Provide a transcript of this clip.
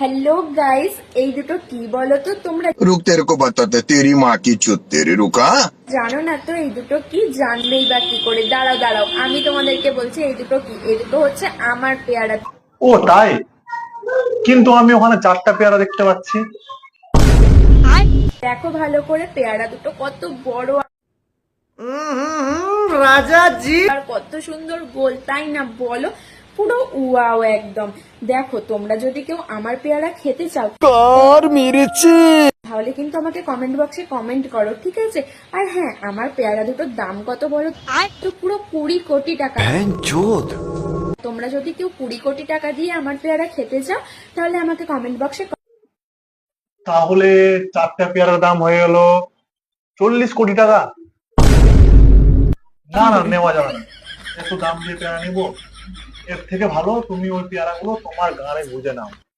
Hello guys, এই দুটো কি বলো তো তোমরা? रुक तेरे को बताते तेरी माँ की चुत तेरी रुका। জানো না তো এই দুটো কি? জানলেই বা কি করে? দাঁড়াও দাঁড়াও, আমি তোমাদেরকে বলছি এই দুটো কি। এই দুটো হচ্ছে আমার পেয়ারা। ও তাই? কিন্তু আমি ওখানে 4টা পেয়ারা দেখতে পাচ্ছি। দেখো ভালো করে, পেয়ারা দুটো কত বড় রাজা জি। আর কত সুন্দর গোল, তাই না বলো? পুরো ওয়াও একদম। দেখো, তোমরা যদি কেউ আমার পেয়ারা খেতে চাও তাহলে কিন্তু আমাকে কমেন্ট বক্সে কমেন্ট করো, ঠিক আছে? আর হ্যাঁ, আমার পেয়ারা দুটোর দাম কত বলো তো? পুরো 20 কোটি টাকা। তোমরা যদি কেউ 20 কোটি টাকা দিয়ে আমার পেয়ারা খেতে চাও তাহলে আমাকে কমেন্ট বক্সে তাহলে 4টা পেয়ারার দাম হয়ে গেল 40 কোটি টাকা। না না, নেওয়া যাবে না। এত দাম দিয়ে পেয়ারা নিবো? এর থেকে ভালো তুমি ওই পেয়ারাগুলো তোমার গাঁড়ে গুঁজে নাও।